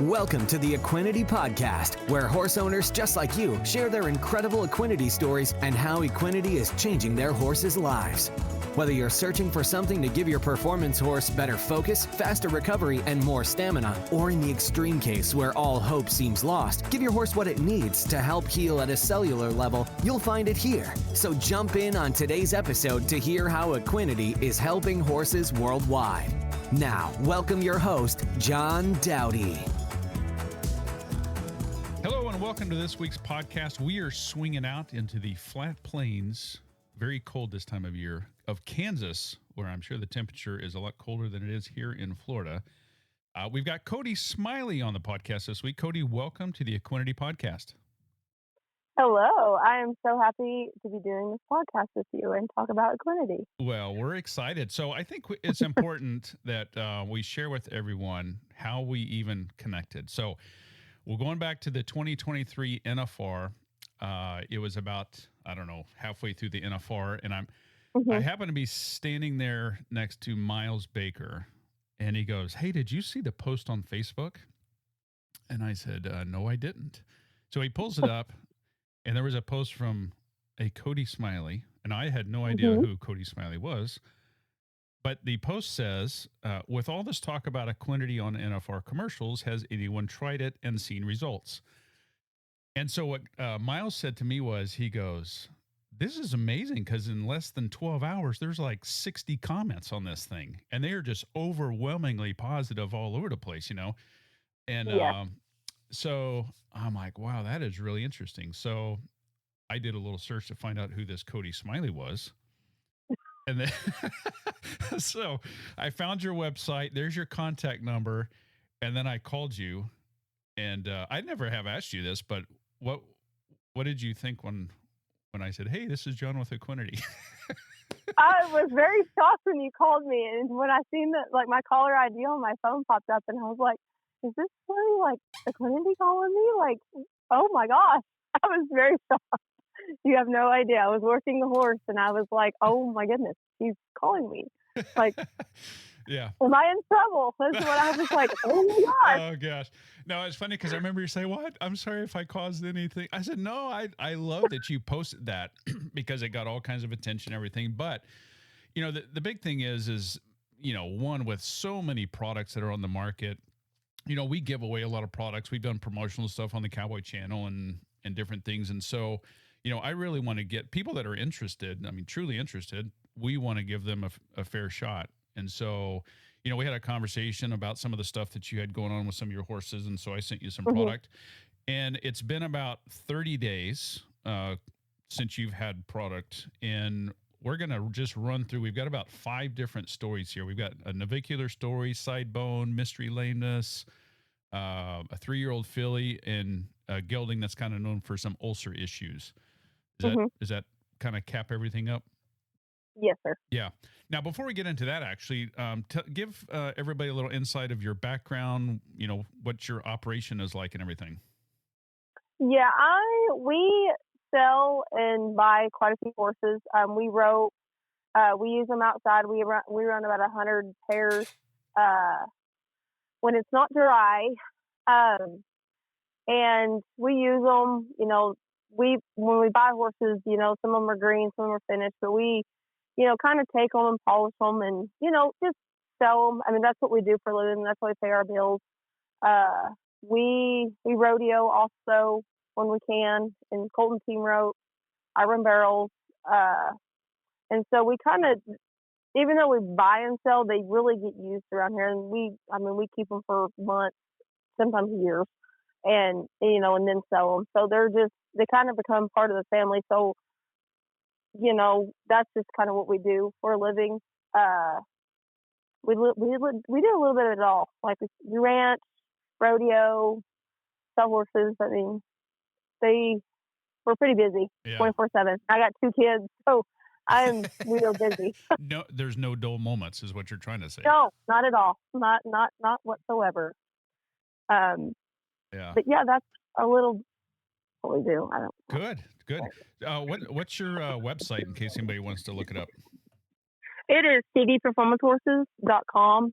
Welcome to the Equinety Podcast, where horse owners just like you share their incredible Equinety stories and how Equinety is changing their horses' lives. Whether you're searching for something to give your performance horse better focus, faster recovery, and more stamina, or in the extreme case where all hope seems lost, give your horse what it needs to help heal at a cellular level, you'll find it here. So jump in on today's episode to hear how Equinety is helping horses worldwide. Now, welcome your host, John Dowdy. Hello and welcome to this week's podcast. We are swinging out into the flat plains, very cold this time of year, of Kansas, where I'm sure the temperature is a lot colder than it is here in Florida. We've got Codi Smiley on the podcast this week. Codi, welcome to the Equinety Podcast. Hello. I am so happy to be doing this podcast with you and talk about Equinety. Well, we're excited. So I think it's important that we share with everyone how we even connected. So we're going back to the 2023 NFR. It was about, halfway through the NFR, and I happen to be standing there next to Miles Baker, and he goes, "Hey, did you see the post on Facebook?" And I said, "No, I didn't." So he pulls it up, and there was a post from a Codi Smiley, and I had no idea who Codi Smiley was. But the post says, with all this talk about Equinety on NFR commercials, has anyone tried it and seen results? And so what Miles said to me was, he goes, "This is amazing, because in less than 12 hours, there's like 60 comments on this thing. And they are just overwhelmingly positive all over the place, you know?" And so I'm like, wow, that is really interesting. So I did a little search to find out who this Codi Smiley was. And then, so I found your website. There's your contact number. And then I called you. And I never have asked you this, but what did you think when I said, "Hey, this is John with Equinety"? I was very shocked when you called me, and when I seen that, like, my caller ID on my phone popped up, and I was like, "Is this really like Equinety calling me?" Like, oh my gosh, I was very shocked. You have no idea. I was working the horse, and I was like, "Oh my goodness, he's calling me!" Like, yeah. Am I in trouble? That's what I was like. Oh my gosh. Oh gosh. No, it's funny because I remember you saying, "What? I'm sorry if I caused anything." I said, "No, I love that you posted that because it got all kinds of attention and everything." But, you know, the big thing is, you know, one, with so many products that are on the market, you know, we give away a lot of products. We've done promotional stuff on the Cowboy Channel and different things. And so, you know, I really want to get people that are interested, I mean, truly interested, we want to give them a fair shot. And so, you know, we had a conversation about some of the stuff that you had going on with some of your horses. And so I sent you some product, and it's been about 30 days since you've had product. And we're going to just run through. We've got about 5 different stories here. We've got a navicular story, side bone, mystery lameness, a 3-year-old filly, and a gelding that's kind of known for some ulcer issues. Does that kind of cap everything up? Yes, sir. Yeah. Now, before we get into that, actually, give everybody a little insight of your background, you know, what your operation is like and everything. Yeah, we sell and buy quite a few horses. We use them outside. We run about 100 pairs when it's not dry, and we use them. You know, when we buy horses, you know, some of them are green, some of them are finished, but we, you know, kind of take them and polish them and, you know, just sell them. I mean, that's what we do for a living. That's why we pay our bills. We rodeo also when we can, in Colton team rope. I run barrels. And so we kind of, even though we buy and sell, they really get used around here. And we keep them for months, sometimes years, and, you know, and then sell them. So they kind of become part of the family. So, you know, that's just kind of what we do for a living. We do a little bit of it all. Like, we ranch, rodeo, sell horses. I mean, we're pretty busy, 24/7. I got 2 kids, so we are busy. No, there's no dull moments, is what you're trying to say. No, not at all. Not whatsoever. But yeah, that's a little what we do. I don't. Good. What's your website in case anybody wants to look it up? It is cdperformancehorses.com.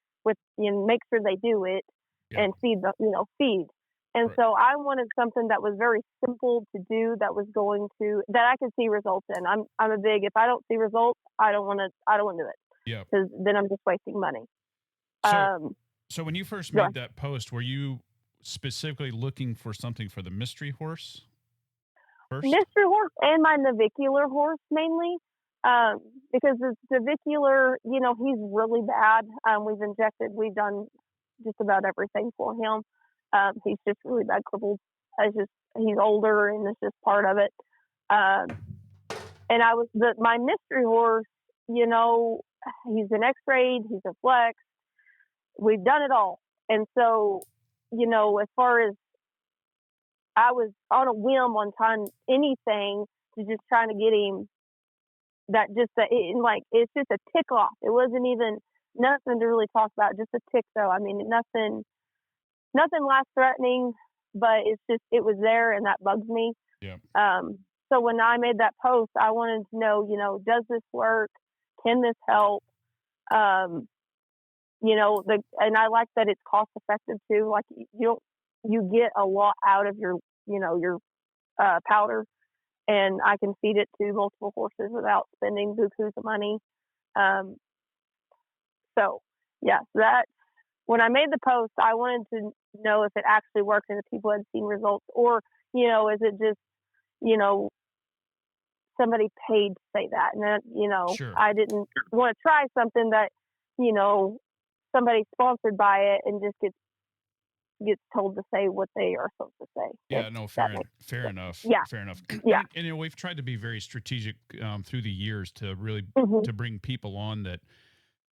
with, make sure they do it and feed. And Right. so I wanted something that was very simple to do, that I could see results in. I'm a big, if I don't see results, I don't want to do it. Yeah. Because then I'm just wasting money. So when you first made that post, were you specifically looking for something for the mystery horse first? Mystery horse and my navicular horse mainly, because the navicular, he's really bad. We've done just about everything for him. He's just really bad crippled. He's older, and it's just part of it. And my mystery horse, he's an X-rayed, he's a flex. We've done it all. And so, as far as I was on a whim on trying anything to just trying to get him it's just a tick off. It wasn't even nothing to really talk about, just a tick though. I mean, nothing life threatening, but it was there, and that bugs me. Yeah. So when I made that post, I wanted to know, does this work? Can this help? And I like that it's cost effective too. Like you get a lot out of your powder, and I can feed it to multiple horses without spending bukus of money. That when I made the post, I wanted to know if it actually worked and if people had seen results, or, is it just, somebody paid to say that. And then, Sure. I didn't want to try something that, somebody sponsored by it and just gets told to say what they are supposed to say. Yeah, no, fair enough. Yeah. Fair enough. Yeah. And we've tried to be very strategic through the years to really to bring people on that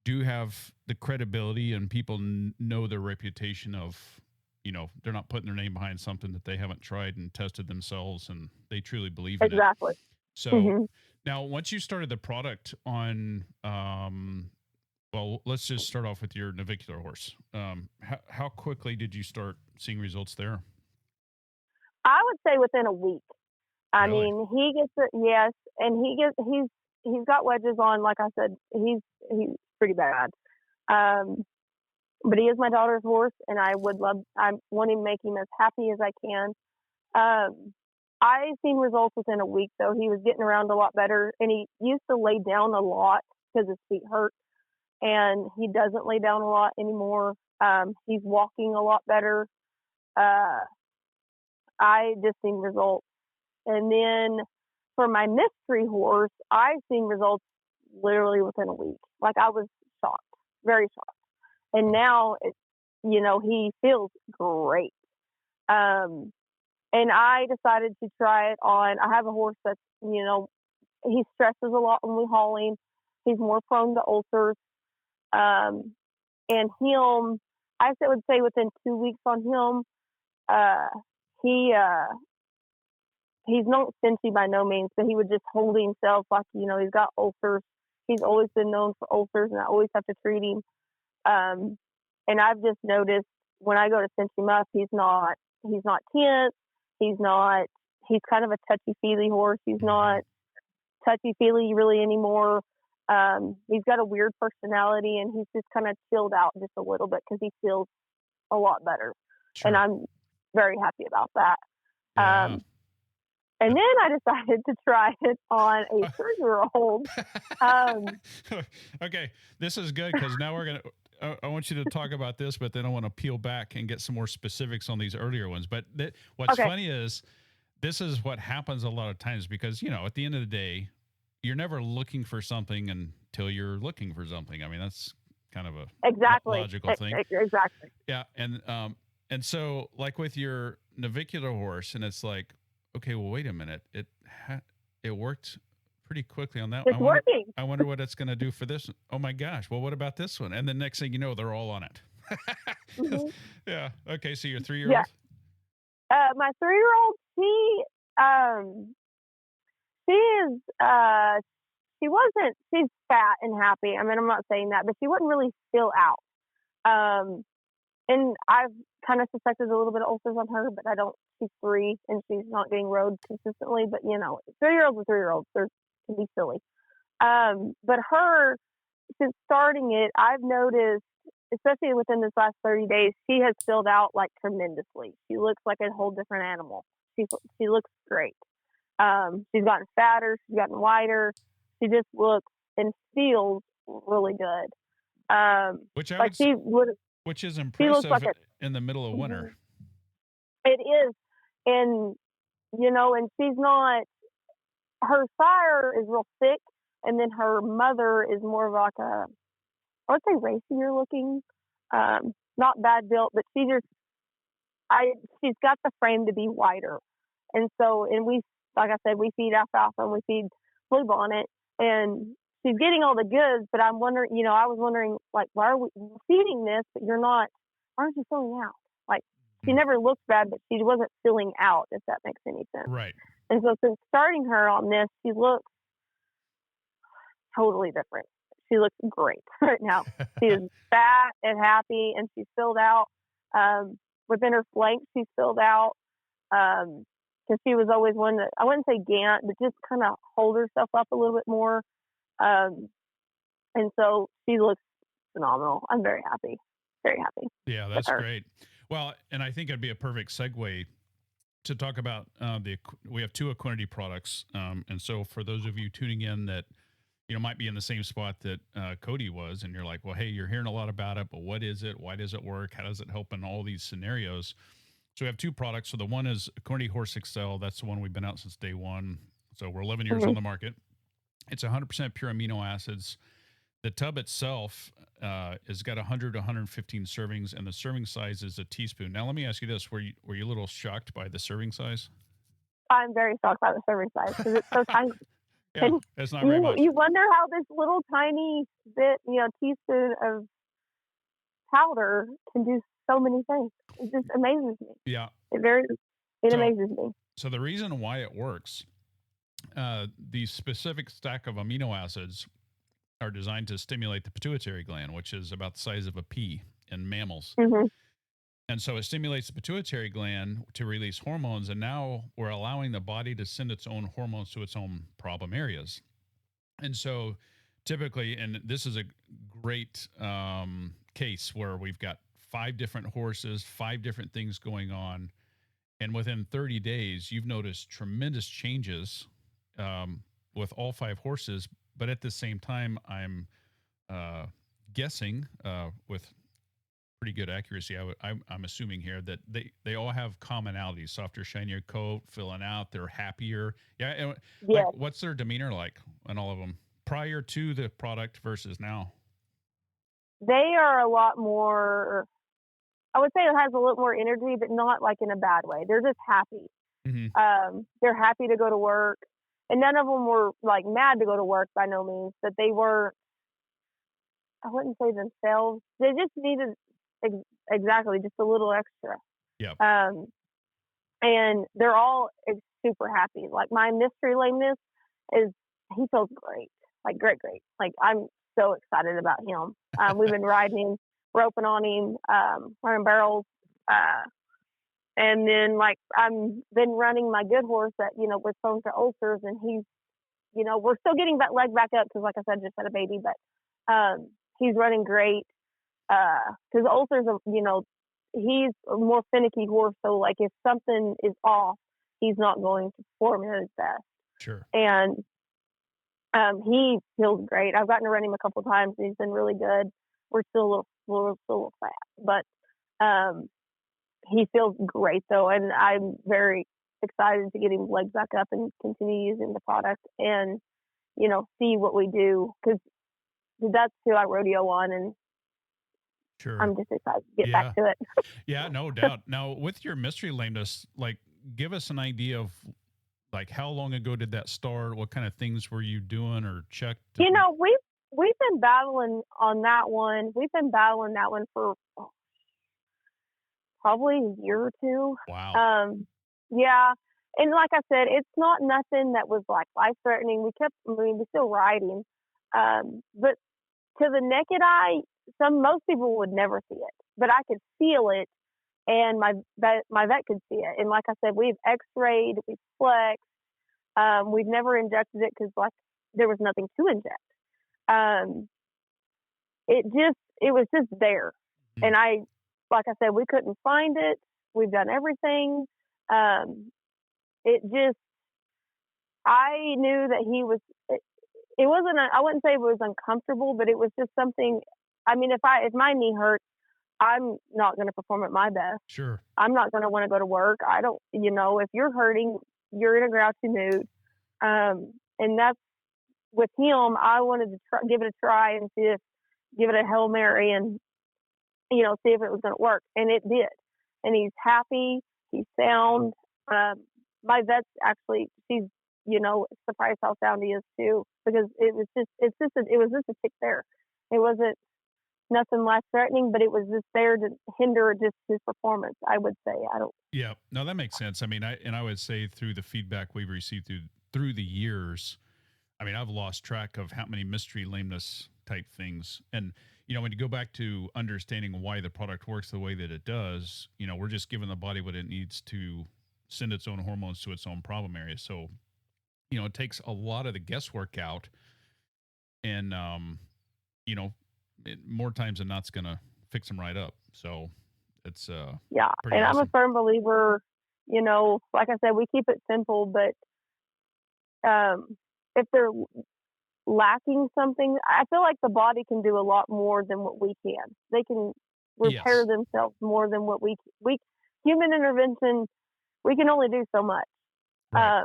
do have the credibility, and people know their reputation of, they're not putting their name behind something that they haven't tried and tested themselves, and they truly believe in it. Exactly. So now, once you started the product on, well, let's just start off with your navicular horse. How quickly did you start seeing results there? I would say within a week. I Really? mean, he gets it, yes, and he's got wedges on. Like I said, he's pretty bad. But he is my daughter's horse, and I want to make him as happy as I can. I seen results within a week, though. He was getting around a lot better, and he used to lay down a lot because his feet hurt, and he doesn't lay down a lot anymore. He's walking a lot better. I just seen results. And then for my mystery horse, I seen results literally within a week. Like, I was shocked, very shocked. And now, he feels great. And I decided to try it on. I have a horse that's, he stresses a lot when we haul him. He's more prone to ulcers. And him, would say within 2 weeks on him, he's not cinchy by no means, but he would just hold himself like, he's got ulcers. He's always been known for ulcers, and I always have to treat him. And I've just noticed when I go to cinch him up, he's not tense. He's kind of a touchy-feely horse. He's not touchy-feely really anymore. He's got a weird personality, and he's just kind of chilled out just a little bit because he feels a lot better. Sure. And I'm very happy about that. Yeah. And then I decided to try it on a 3-year-old. Okay, this is good, because now I want you to talk about this, but then I want to peel back and get some more specifics on these earlier ones. But what's funny is, this is what happens a lot of times, because, at the end of the day, you're never looking for something until you're looking for something. I mean, that's kind of a logical thing. Exactly. Yeah. And so, like with your navicular horse, and it's like, okay, well, wait a minute. It worked pretty quickly on that one. It's working. I wonder what it's going to do for this. Oh my gosh. Well, what about this one? And the next thing you know, they're all on it. Yeah. Okay. So your 3-year-old? Yeah. My 3-year-old, she's fat and happy. I mean, I'm not saying that, but she wouldn't really fill out. And I've kind of suspected a little bit of ulcers on her, but I don't. She's 3 and she's not getting rode consistently. But 3-year-olds are 3-year-olds. They can be silly. But her, since starting it, I've noticed especially within this last 30 days, she has filled out like tremendously. She looks like a whole different animal. She looks great. She's gotten fatter. She's gotten wider. She just looks and feels really good. Which which is impressive like in the middle of winter. It is. And, and she's not, her sire is real thick, and then her mother is more of like I would say racier looking, not bad built, but she's got the frame to be wider. And so, and we, like I said, we feed alfalfa and we feed bluebonnet, and she's getting all the goods, but I'm wondering, I was wondering, like, why are we feeding this, but aren't you filling out? Like, she never looked bad, but she wasn't filling out, if that makes any sense. Right. And so since starting her on this, she looks totally different. She looks great right now. She is fat and happy, and she's filled out. Within her flanks, she's filled out. Because she was always one that, I wouldn't say gant, but just kind of hold herself up a little bit more. And so she looks phenomenal. I'm very happy. Very happy. Yeah, that's great. Well, and I think it'd be a perfect segue to talk about we have two Equinety products. And so for those of you tuning in that, might be in the same spot that Codi was, and you're like, well, hey, you're hearing a lot about it, but what is it? Why does it work? How does it help in all these scenarios? So we have two products. So the one is Equinety Horse Excel. That's the one we've been out since day one. So we're 11 years on the market. It's 100% pure amino acids. The tub itself has got 100 to 115 servings, and the serving size is a teaspoon. Now, let me ask you this. Were you a little shocked by the serving size? I'm very shocked by the serving size because it's so tiny. Yeah, it's not very much. You wonder how this little tiny bit, teaspoon of powder can do so many things. It just amazes me. Yeah. It amazes me. So the reason why it works, the specific stack of amino acids are designed to stimulate the pituitary gland, which is about the size of a pea in mammals. Mm-hmm. And so it stimulates the pituitary gland to release hormones, and now we're allowing the body to send its own hormones to its own problem areas. And so typically, and this is a great case where we've got 5 different horses, 5 different things going on, and within 30 days, you've noticed tremendous changes with all 5 horses. But at the same time, I'm guessing with pretty good accuracy, I'm assuming here that they all have commonalities: softer, shinier coat, filling out, they're happier. Yeah. Like, what's their demeanor like on all of them prior to the product versus now? They are a lot more, I would say it has a little more energy, but not like in a bad way. They're just happy. Mm-hmm. They're happy to go to work. And none of them were like mad to go to work by no means, but they were, I wouldn't say themselves. They just needed exactly just a little extra. Yeah. And they're all super happy. Like my mystery lameness he feels great. Like great. Like I'm so excited about him. We've been riding him, roping on him, running barrels. And then like I'm been running my good horse that, was prone to ulcers, and he's, we're still getting that leg back up because like I said, just had a baby, but he's running great. Because ulcers are, he's a more finicky horse. So like if something is off, he's not going to perform at his best. Sure. And he feels great. I've gotten to run him a couple of times, and he's been really good. We're still a little fat, but he feels great though, and I'm very excited to get him legs back up and continue using the product and see what we do, because that's who I rodeo on, and sure, I'm just excited to get back to it. Yeah, no doubt. Now with your mystery lameness, like give us an idea of like how long ago did that start? What kind of things were you doing or checked? We've been battling on that one. We've been battling that one for probably a year or two. Wow. Yeah. And like I said, it's not nothing that was like life threatening. We still riding. But to the naked eye, most people would never see it, but I could feel it, and my vet could see it. And like I said, we've x-rayed, we've flexed. We've never injected it because like there was nothing to inject. it was just there. And like I said, we couldn't find it. We've done everything. I knew that he was, it wasn't, I wouldn't say it was uncomfortable, but it was just something. I mean, if my knee hurts, I'm not going to perform at my best. Sure. I'm not going to want to go to work. I don't, if you're hurting, you're in a grouchy mood. And that's with him. I wanted to give it a try and give it a Hail Mary and, see if it was going to work. And it did. And he's happy. He's sound. My vet's actually, she's, surprised how sound he is too, because it was just a tick there. It wasn't nothing life threatening, but it was just there to hinder just his performance. I would say. Yeah, no, that makes sense. I mean, I would say through the feedback we've received through the years, I mean, I've lost track of how many mystery lameness type things. And, when you go back to understanding why the product works the way that it does, we're just giving the body what it needs to send its own hormones to its own problem area. So, it takes a lot of the guesswork out, and, more times than not's going to fix them right up. So it's, yeah. And awesome. I'm a firm believer, like I said, we keep it simple, but, if they're lacking something, I feel like the body can do a lot more than what we can. They can repair themselves more than what we human intervention, we can only do so much. Right.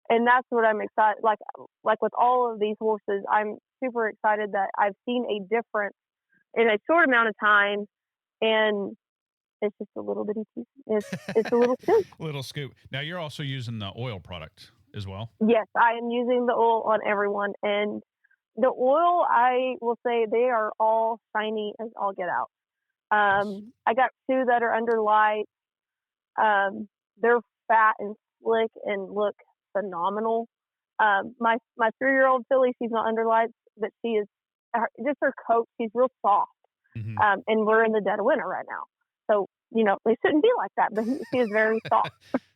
And that's what I'm excited. Like with all of these horses, I'm super excited that I've seen a difference in a short amount of time, and it's just a little bitty piece. It's a little scoop. Little scoop. Now you're also using the oil product as well. Yes, I am using the oil on everyone, and the oil, I will say, they are all shiny as all get out. I got 2 that are under light. They're fat and slick and look phenomenal. My 3-year-old filly, she's not under lights, but she is just her coat. She's real soft. Mm-hmm. And we're in the dead of winter right now, so they shouldn't be like that. But she is very soft.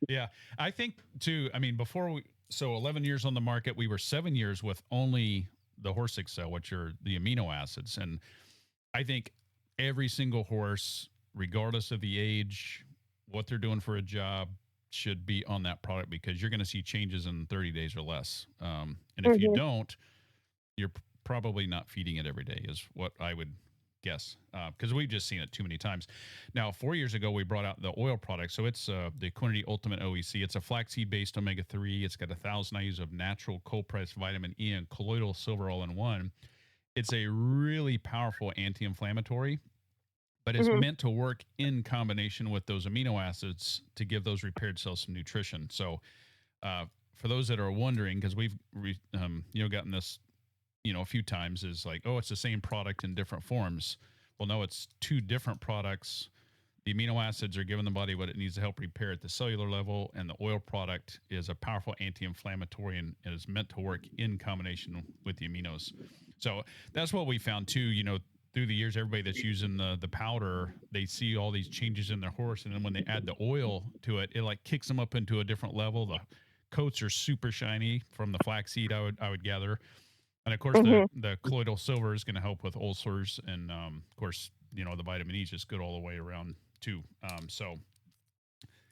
Yeah, I think too. I mean, 11 years on the market, we were 7 years with only the horse excel, which are the amino acids, and I think every single horse, regardless of the age, what they're doing for a job, should be on that product, because you're going to see changes in 30 days or less. And if you don't, you're probably not feeding it every day, is what I would guess, because we've just seen it too many times. Now, 4 years ago, we brought out the oil product. So it's the Equinety Ultimate OEC. It's a flaxseed-based omega-3. It's got 1,000 IUs of natural cold-pressed vitamin E and colloidal silver all in one. It's a really powerful anti-inflammatory, but it's meant to work in combination with those amino acids to give those repaired cells some nutrition. So for those that are wondering, because we've gotten this a few times, is like, oh, it's the same product in different forms. Well, no, it's 2 different products. The amino acids are giving the body what it needs to help repair at the cellular level, and the oil product is a powerful anti-inflammatory and is meant to work in combination with the aminos. So that's what we found too, through the years. Everybody that's using the powder, they see all these changes in their horse, and then when they add the oil to it, it like kicks them up into a different level. The coats are super shiny from the flaxseed, I would gather. And of course, the colloidal silver is going to help with ulcers, and of course, the vitamin E is just good all the way around too. So,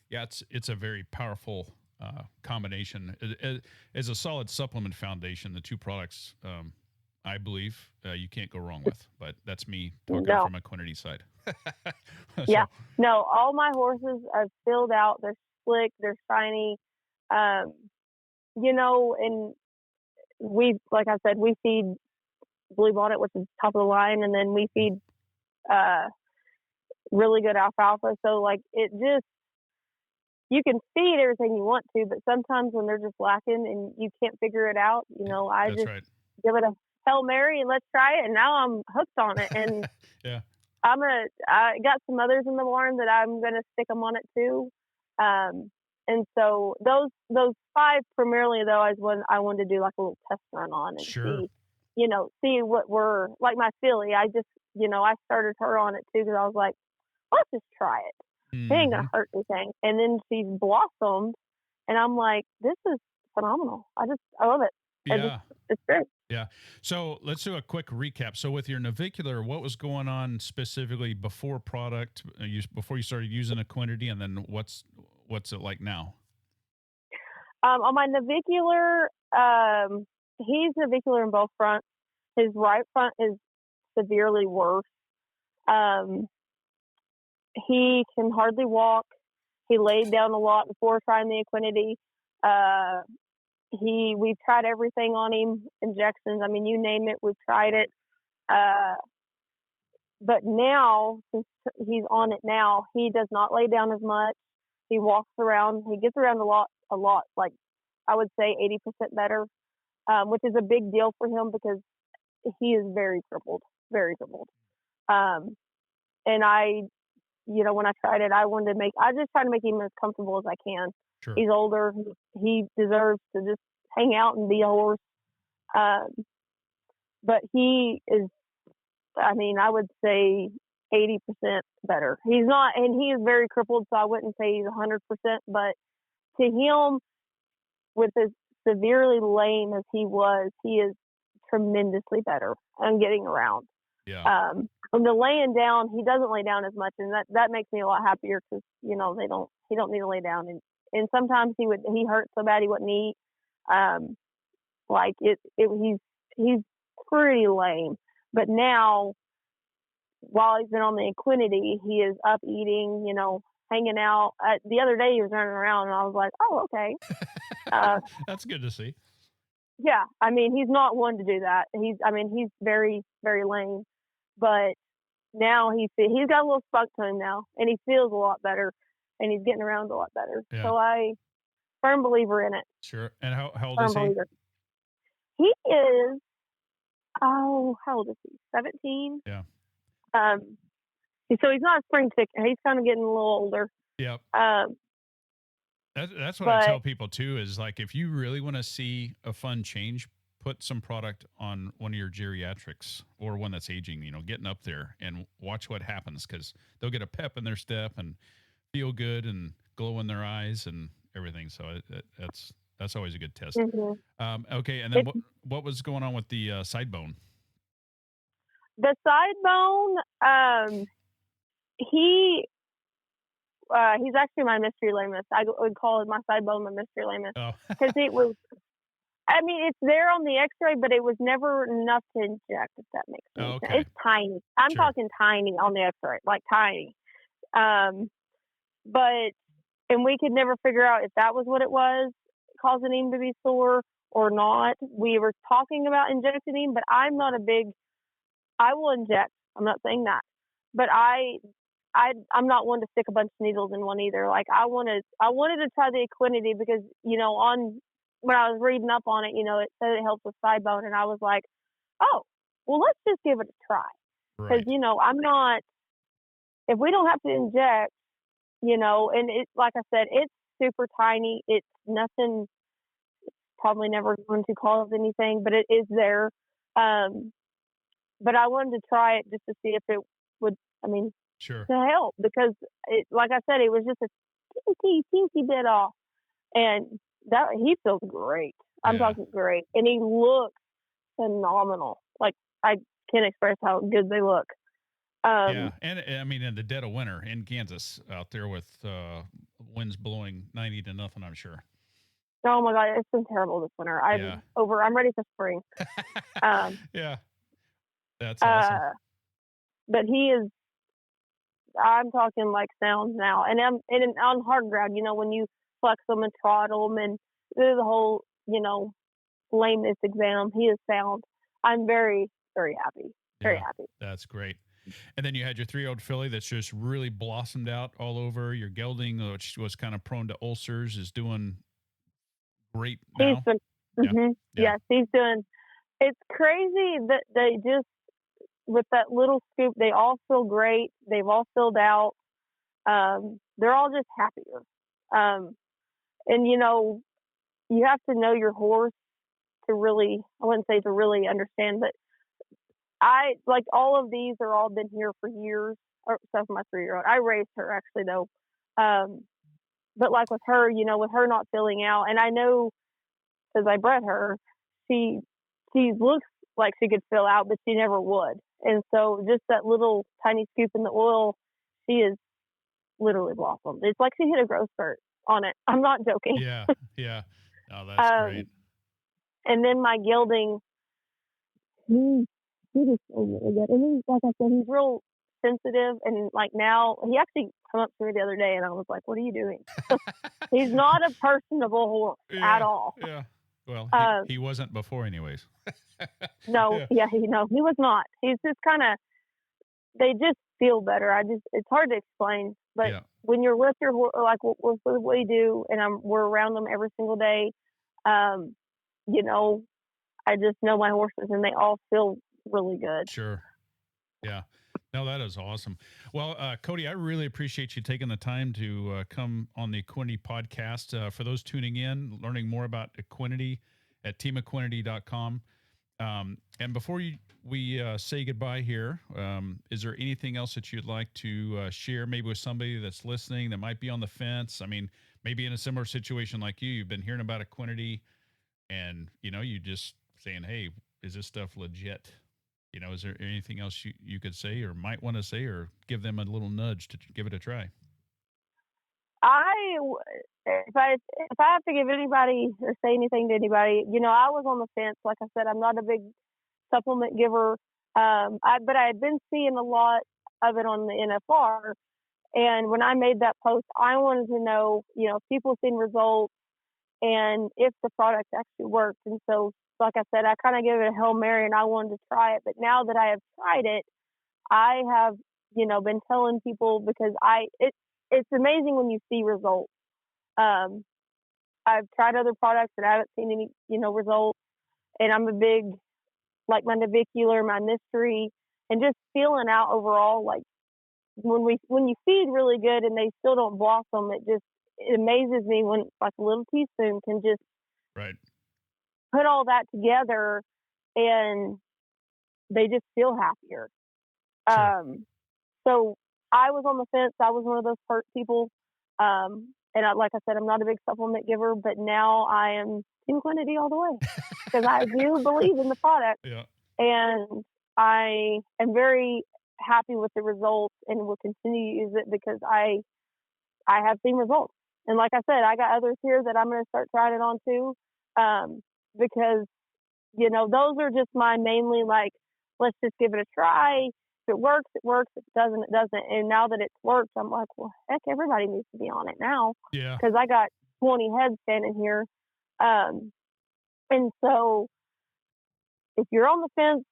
yeah, it's a very powerful combination. As a solid supplement foundation, the 2 products, I believe, you can't go wrong with. But that's me talking from Equinety side. Yeah, no, all my horses are filled out. They're slick. They're shiny. And like I said, we feed Blue Bonnet, which is top of the line, and then we feed really good alfalfa. So like you can feed everything you want to, but sometimes when they're just lacking and you can't figure it out, I That's just right. give it a Hail Mary and let's try it. And now I'm hooked on it. And yeah, I got some others in the barn that I'm gonna stick them on it too. And so those 5 primarily, though, is when I wanted to do like a little test run on and see what we're like. My filly, I just, I started her on it too, because I was like, let's just try it. It ain't gonna hurt anything. And then she's blossomed, and I'm like, this is phenomenal. I love it. Yeah. It's great. Yeah. So let's do a quick recap. So with your navicular, what was going on specifically before before you started using Equinety, and then what's it like now? On my navicular, he's navicular in both fronts. His right front is severely worse. He can hardly walk. He laid down a lot before trying the Equinety. We've tried everything on him, injections. I mean, you name it, we've tried it. But now, since he's on it now, he does not lay down as much. He walks around. He gets around a lot. Like I would say 80% better, which is a big deal for him because he is very crippled. And when I tried it, I just try to make him as comfortable as I can. Sure. He's older. He deserves to just hang out and be a horse. But he is, I would say 80% better. He's not, and he is very crippled, so I wouldn't say he's 100%, but to him, with as severely lame as he was, he is tremendously better on getting around. Yeah. When the laying down, he doesn't lay down as much, and that makes me a lot happier because he don't need to lay down, and sometimes he hurt so bad he wouldn't eat. He's pretty lame, but now while he's been on the Equinety, he is up eating, hanging out. The other day he was running around, and I was like, oh, okay. That's good to see. Yeah, he's not one to do that. He's very, very lame, but now he's got a little spunk to him now, and he feels a lot better, and he's getting around a lot better. Yeah. So I firm believer in it. Sure. And how old is he? Believer. He is, how old is he? 17. Yeah. So he's not a spring chicken. He's kind of getting a little older. Yep. That's what I tell people too, is like, if you really want to see a fun change, put some product on one of your geriatrics or one that's aging, getting up there, and watch what happens, because they'll get a pep in their step and feel good and glow in their eyes and everything. So that's always a good test. Mm-hmm. Okay. And then what was going on with the side bone? The side bone, he's actually my mystery lameness. I would call it my side bone, my mystery lameness. Because it was, it's there on the x-ray, but it was never enough to inject, if that makes sense. Okay. It's tiny. I'm talking tiny on the x-ray, like tiny. And we could never figure out if that was what it was causing him to be sore or not. We were talking about injecting him, but I'm not I will inject. I'm not saying that, but I'm not one to stick a bunch of needles in one either. Like I wanted to try the Equinety because, when I was reading up on it, it said it helps with side bone, and I was like, oh, well, let's just give it a try. Because, I'm not, if we don't have to inject, and it, like I said, it's super tiny. It's nothing, it's probably never going to cause anything, but it is there. But I wanted to try it just to see if it would, sure, to help, because like I said, it was just a teensy bit off, and that he feels great. I'm talking great, and he looks phenomenal. Like I can't express how good they look. And in the dead of winter in Kansas, out there with winds blowing 90 to nothing, I'm sure. Oh my God, it's been terrible this winter. I'm ready for spring. Yeah, that's awesome. But he is. I'm talking like sound now, and on hard ground. When you flex them and throttle them and do the whole, lameness exam, he is sound. I'm very, very happy. Very happy. That's great. And then you had your 3-year-old filly that's just really blossomed out all over. Your gelding, which was kind of prone to ulcers, is doing great now. Yes, he's doing. It's crazy that they just, with that little scoop, they all feel great. They've all filled out. They're all just happier. And you have to know your horse to really, I wouldn't say to really understand, but I, like, all of these are all been here for years, or except for my 3-year-old. I raised her actually though. But like with her, with her not filling out, and I know because I bred her, she she looks like she could fill out, but she never would. And so just that little tiny scoop in the oil, she is literally blossomed. It's like she hit a growth spurt on it. I'm not joking. Yeah. Yeah. Oh, that's great. And then my gilding, he just feels really good. And he's, like I said, he's real sensitive. And like now, he actually came up to me the other day and I was like, what are you doing? He's not a personable horse at all. Yeah. Well, he wasn't before anyways. No, he was not. He's just kind of, they just feel better. It's hard to explain, but when you're with your horse, like what we do, and we're around them every single day, you know, I just know my horses and they all feel really good. Sure. Yeah. No, that is awesome. Well, Codi, I really appreciate you taking the time to come on the Equinety podcast. For those tuning in, learning more about Equinety at teamequinety.com. And before we say goodbye here, is there anything else that you'd like to share maybe with somebody that's listening that might be on the fence? I mean, maybe in a similar situation like you've been hearing about Equinety and, you know, you just saying, hey, is this stuff legit? You know, is there anything else you could say or might want to say or give them a little nudge to give it a try? If I have to give anybody or say anything to anybody, you know, I was on the fence. Like I said, I'm not a big supplement giver, but I had been seeing a lot of it on the NFR. And when I made that post, I wanted to know, you know, if people seen results and if the product actually worked. And so, like I said, I kind of gave it a Hail Mary and I wanted to try it. But now that I have tried it, I have, you know, been telling people because it's amazing when you see results. I've tried other products and I haven't seen any, you know, results. And I'm a big, like my navicular, my mystery, and just feeling out overall. Like when you feed really good and they still don't blossom, it amazes me when like a little teaspoon can just put all that together and they just feel happier. Sure. So I was on the fence. I was one of those people. And like I said, I'm not a big supplement giver, but now I am Team Equinety all the way because I do believe in the product. Yeah. And I am very happy with the results and will continue to use it because I have seen results. And like I said, I got others here that I'm going to start trying it on too, because, you know, those are just my mainly like, let's just give it a try. If it works, it works. If it doesn't, it doesn't. And now that it's worked, I'm like, well, heck, everybody needs to be on it now. Yeah. Because I got 20 heads standing here. And so if you're on the fence,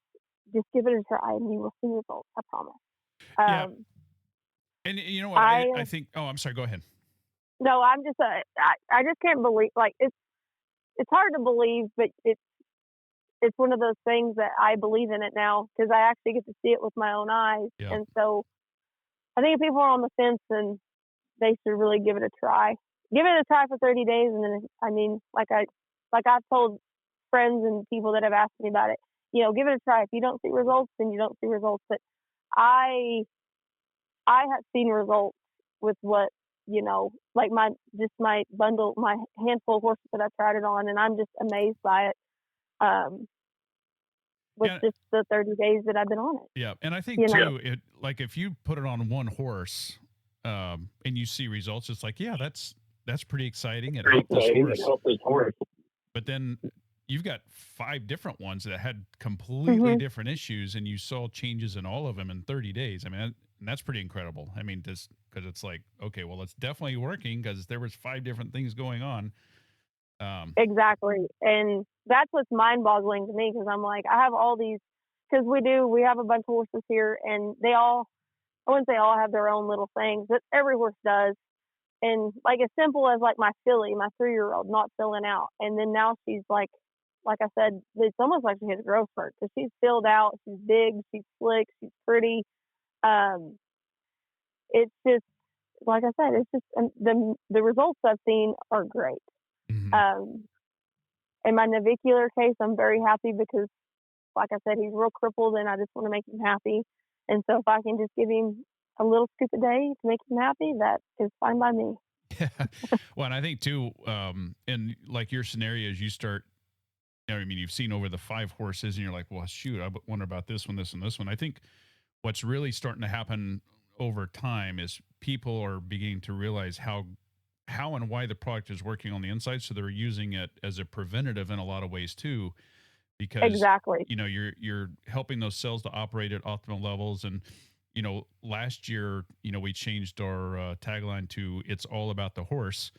just give it a try and you will see results. I promise. Yeah. And you know what? I think, I'm sorry, go ahead. No, I'm just, I just can't believe, like, it's hard to believe, but it's one of those things that I believe in it now because I actually get to see it with my own eyes. Yeah. And so I think if people are on the fence, then they should really give it a try. Give it a try for 30 days. And then, I mean, like I've told friends and people that have asked me about it, you know, give it a try. If you don't see results, then you don't see results. But I have seen results with what, you know, like my bundle, my handful of horses that I tried it on, and I'm just amazed by it. With just the 30 days that I've been on it. Yeah. And I think too, like if you put it on one horse, and you see results, it's like, yeah, that's pretty exciting. It helped this horse. But then you've got 5 different ones that had completely different issues and you saw changes in all of them in 30 days. I mean, that's pretty incredible. I mean, just because it's like, okay, well, it's definitely working because there was 5 different things going on. Exactly. And that's what's mind-boggling to me because I'm like, I have all these, because we have a bunch of horses here and they all, I wouldn't say all have their own little things, but every horse does. And like as simple as like my filly, my 3-year-old not filling out. And then now she's like I said, it's almost like she hit a growth spurt because she's filled out, she's big, she's slick, she's pretty. It's just, like I said, it's just, the results I've seen are great. In my navicular case, I'm very happy because, like I said, he's real crippled and I just want to make him happy. And so if I can just give him a little scoop a day to make him happy, that is fine by me. Yeah. Well, and I think too, in like your scenarios, you start I mean, you've seen over the 5 horses and you're like, well, shoot, I wonder about this one, this, and this one. I think what's really starting to happen over time is people are beginning to realize how and why the product is working on the inside. So they're using it as a preventative in a lot of ways too, because Exactly. you're helping those cells to operate at optimal levels. And, last year, we changed our tagline to "It's all about the horse."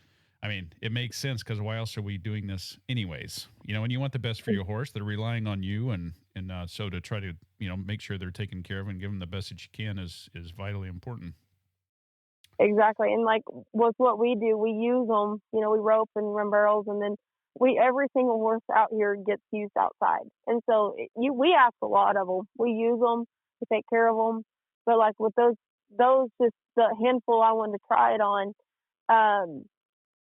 I mean, it makes sense because why else are we doing this anyways? And you want the best for your horse. They're relying on you. And so to try to, make sure they're taken care of and give them the best that you can is vitally important. Exactly. And like with what we do, we use them, we rope and run barrels, and then every single horse out here gets used outside. And so we ask a lot of them. We use them to take care of them. But like with those just the handful I wanted to try it on,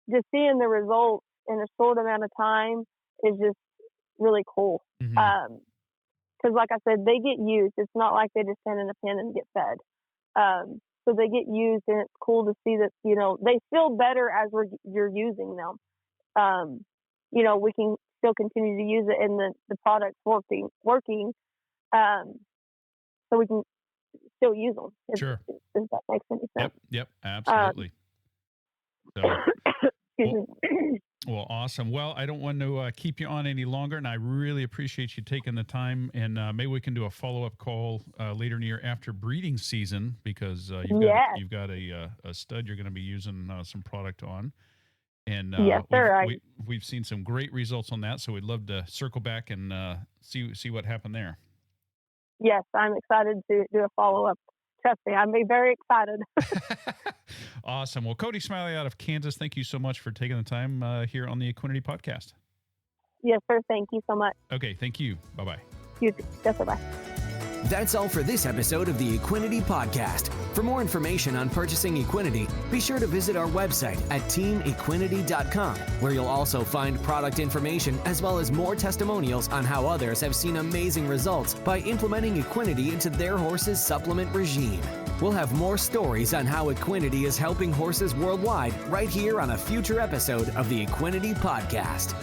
just seeing the results in a short amount of time is just really cool. Mm-hmm. Because like I said, they get used. It's not like they just stand in a pen and get fed. So they get used, and it's cool to see that, they feel better as you're using them. We can still continue to use it and the product's working. So we can still use them. Sure. If that makes any sense. Yep, absolutely. Well, awesome. Well, I don't want to keep you on any longer, and I really appreciate you taking the time. And maybe we can do a follow-up call later in the year after breeding season, because you've got a stud you're going to be using some product on. And yes, sir. We've seen some great results on that, so we'd love to circle back and see what happened there. Yes, I'm excited to do a follow-up. Trust me, I'm very excited. Awesome. Well, Codi Smiley out of Kansas, thank you so much for taking the time here on the Equinety Podcast. Yes, sir. Thank you so much. Okay, thank you. Bye-bye. You too. Yes, bye-bye. That's all for this episode of the Equinety Podcast. For more information on purchasing Equinety, be sure to visit our website at teamequinety.com, where you'll also find product information as well as more testimonials on how others have seen amazing results by implementing Equinety into their horse's supplement regime. We'll have more stories on how Equinety is helping horses worldwide right here on a future episode of the Equinety Podcast.